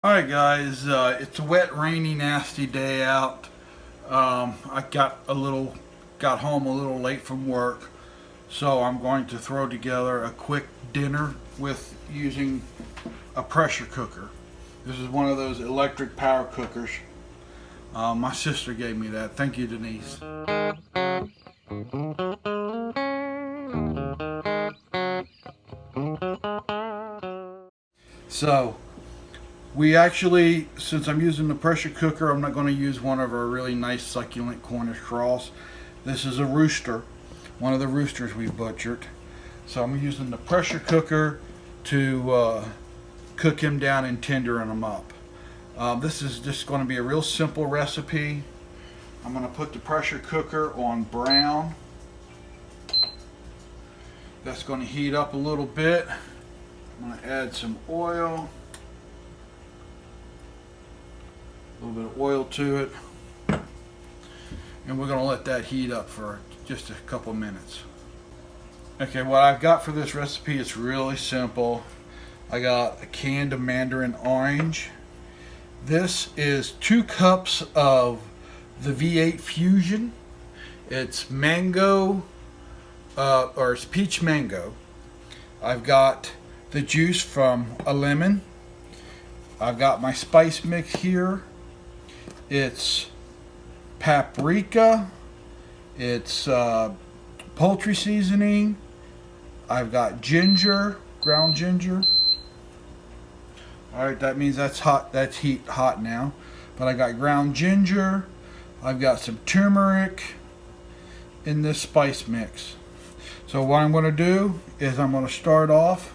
Alright guys, it's a wet, rainy, nasty day out. I got home a little late from work, so I'm going to throw together a quick dinner with using a pressure cooker. This is one of those electric power cookers. My sister gave me that. Thank you, Denise. So, since I'm using the pressure cooker, I'm not going to use one of our really nice succulent Cornish cross. This is a Rooster, one of the roosters we butchered. So I'm using the pressure cooker to cook him down and tendering him up. This is just going to be a real simple recipe. I'm going to put the pressure cooker on brown. That's going to heat up a little bit. I'm going to add some oil. A little bit of oil to it, and we're going to let that heat up for just a couple minutes. Okay, what I've got for this recipe is really simple. I got a can of mandarin orange. This is 2 cups of the V8 Fusion. It's mango, or it's peach mango. I've got the juice from a lemon. I've got my spice mix here. It's paprika, it's poultry seasoning, I've got ginger, ground ginger. Alright, that means that's hot, that's hot now. But I got ground ginger, I've got some turmeric in this spice mix. So what I'm going to do is I'm going to start off.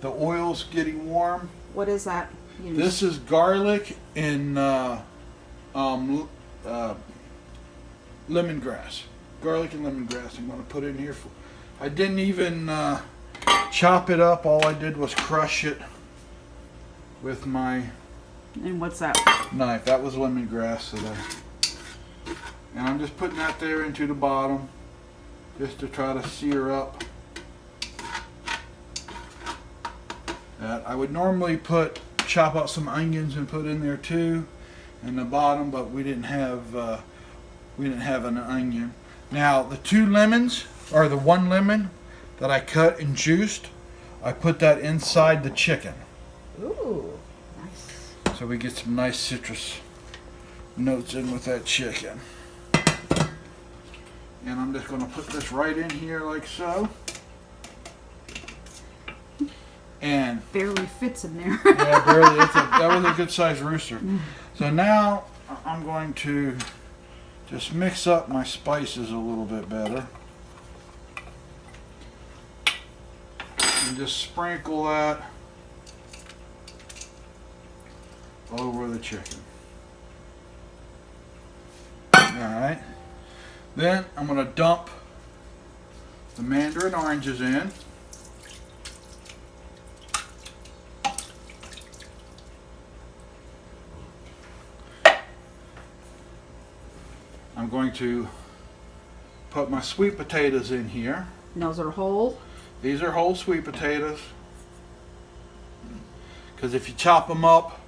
The oil's getting warm. What is that? This is garlic and lemongrass. Garlic and lemongrass. I'm going to put in here. I didn't even chop it up. All I did was crush it with my And what's that? knife. That was lemongrass. And I'm just putting that there into the bottom just to try to sear up. I would normally chop out some onions and put in there too in the bottom, but we didn't have an onion. Now the 2 lemons, or the 1 lemon that I cut and juiced, I put that inside the chicken. Ooh, nice. So we get some nice citrus notes in with that chicken. And I'm just going to put this right in here like so. And barely fits in there. Yeah, barely. That was a good sized rooster. So now I'm going to just mix up my spices a little bit better. And just sprinkle that over the chicken. Alright. Then I'm going to dump the mandarin oranges in. I'm going to put my sweet potatoes in here. And those are whole? These are whole sweet potatoes. Because if you chop them up,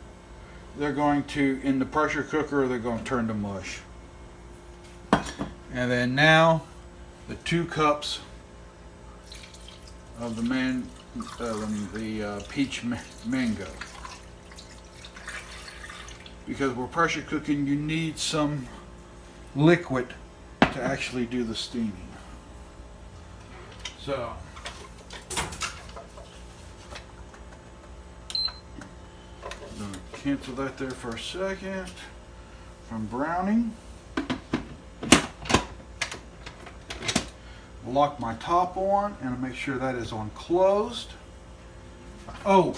they're going to, in the pressure cooker, they're going to turn to mush. And then now, the 2 cups of the peach mango. Because we're pressure cooking, you need some liquid to actually do the steaming. So I'm going to cancel that there for a second from browning. Lock my top on and make sure that is on closed. Oh,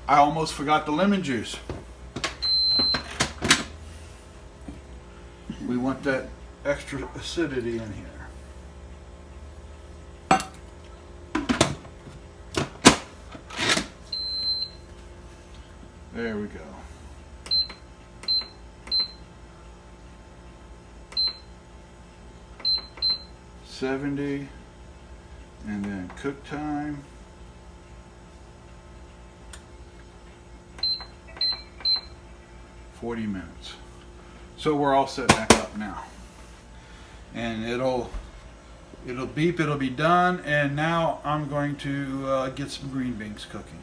I almost forgot the lemon juice. We want that extra acidity in here. There we go. $70, and then cook time 40 minutes. So we're all set back up now. And it'll beep, it'll be done, and now I'm going to get some green beans cooking.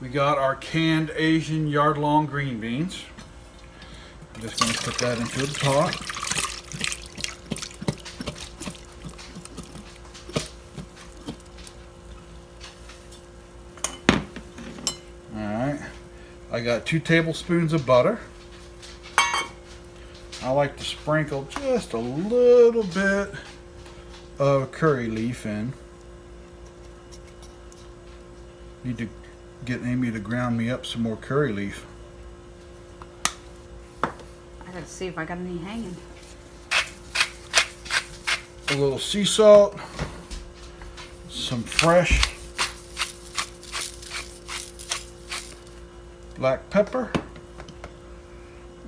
We got our canned Asian yard-long green beans. I'm just going to put that into the pot. Alright, I got 2 tablespoons of butter. I like to sprinkle just a little bit of curry leaf in. Need to get Amy to ground me up some more curry leaf. I gotta see if I got any hanging. A little sea salt, some fresh black pepper,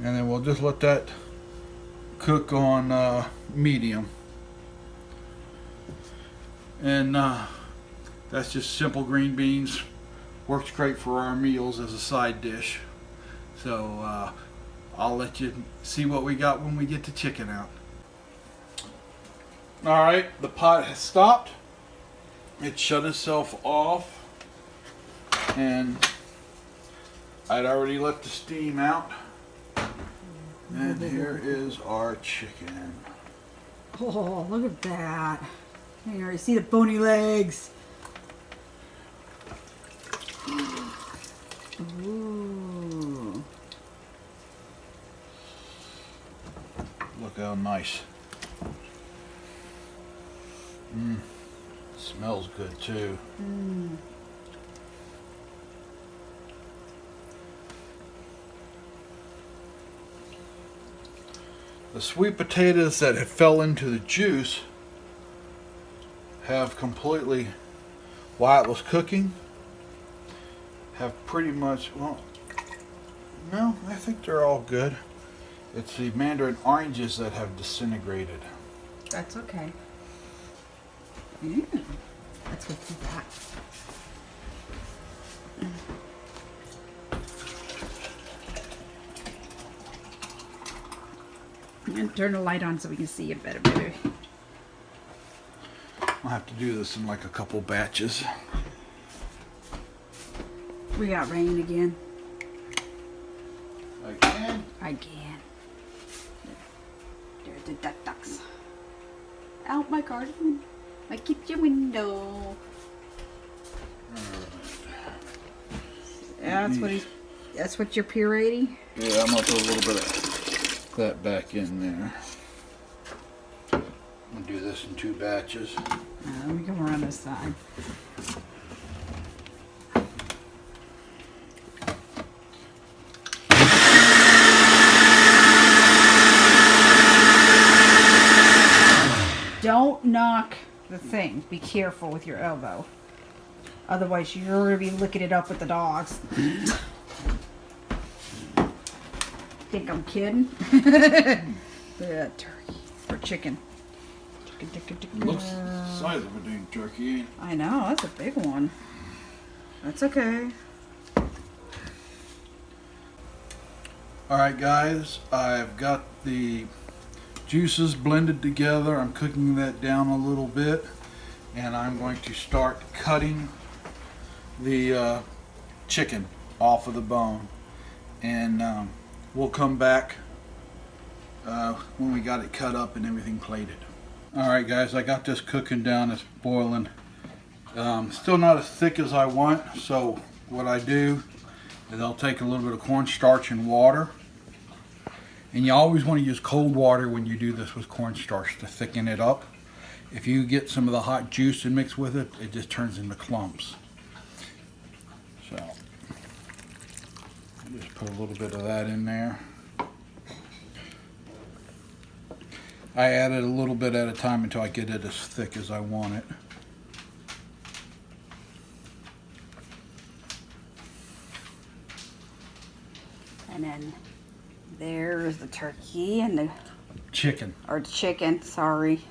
and then we'll just let that cook on medium. And that's just simple green beans. Works great for our meals as a side dish. So I'll let you see what we got when we get the chicken out. Alright, the pot has stopped. It shut itself off. And I'd already let the steam out. And here is our chicken. Oh, look at that. You can already see the bony legs. Ooh. Look how nice. Smells good too. The sweet potatoes that had fell into the juice have completely, while it was cooking, have pretty much, well, no, I think they're all good. It's the mandarin oranges that have disintegrated. That's okay. Let's go through that. And turn the light on so we can see it better. I'll have to do this in like a couple batches. We got rain again. Again? Again. There's the ducks. Out my garden. My kitchen window. Yeah, that's what you're pureeing? Yeah, I'm gonna put a little bit of that back in there. I'm gonna do this in 2 batches. Let me come around this side. Don't knock the thing. Be careful with your elbow. Otherwise, you're going to be licking it up with the dogs. Think I'm kidding? Look at that turkey. Or chicken. Chicken. Looks the size of a dang turkey. I know. That's a big one. That's okay. Alright guys, I've got the juices blended together. I'm cooking that down a little bit, and I'm going to start cutting the chicken off of the bone, and we'll come back when we got it cut up and everything plated. Alright guys, I got this cooking down. It's boiling. Still not as thick as I want, so what I do is I'll take a little bit of cornstarch and water. And you always want to use cold water when you do this with cornstarch to thicken it up. If you get some of the hot juice and mix with it, it just turns into clumps. So, I'll just put a little bit of that in there. I add it a little bit at a time until I get it as thick as I want it. And then there's the turkey and the Chicken. or chicken, sorry.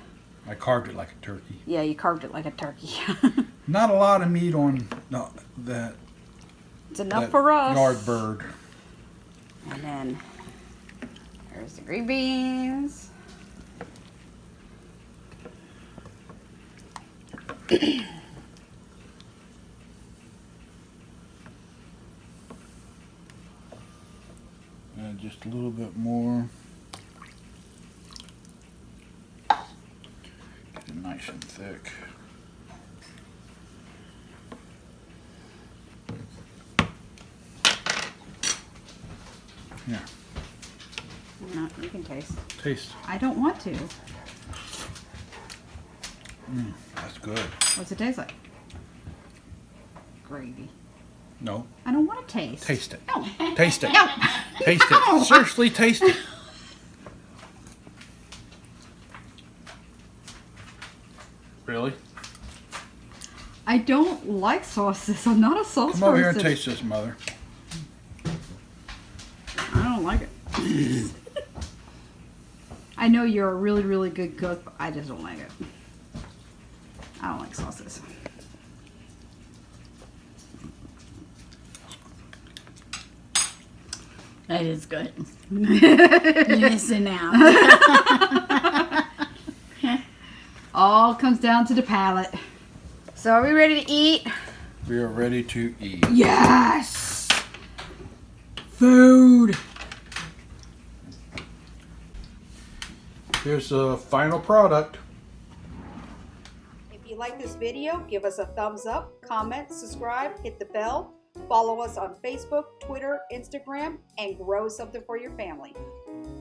I carved it like a turkey. Yeah, you carved it like a turkey. Not a lot of meat on that It's enough for us. yard bird. And then there's the green beans. And just a little bit more. Get it nice and thick. Yeah. No, you can taste. Taste. I don't want to. That's good. What's it taste like? Gravy. No. I don't want to taste. Taste it. No. Taste it. No. Taste it. Seriously, taste it. Really? I don't like sauces. I'm not a sauce person. Come over here and taste this, Mother. I don't like it. I know you're a really, really good cook, but I just don't like it. I don't like sauces. That is good. Listen out. All comes down to the palate. So are we ready to eat? We are ready to eat. Yes! Food! Here's the final product. If you like this video, give us a thumbs up, comment, subscribe, hit the bell, follow us on Facebook, Twitter, Instagram, and grow something for your family.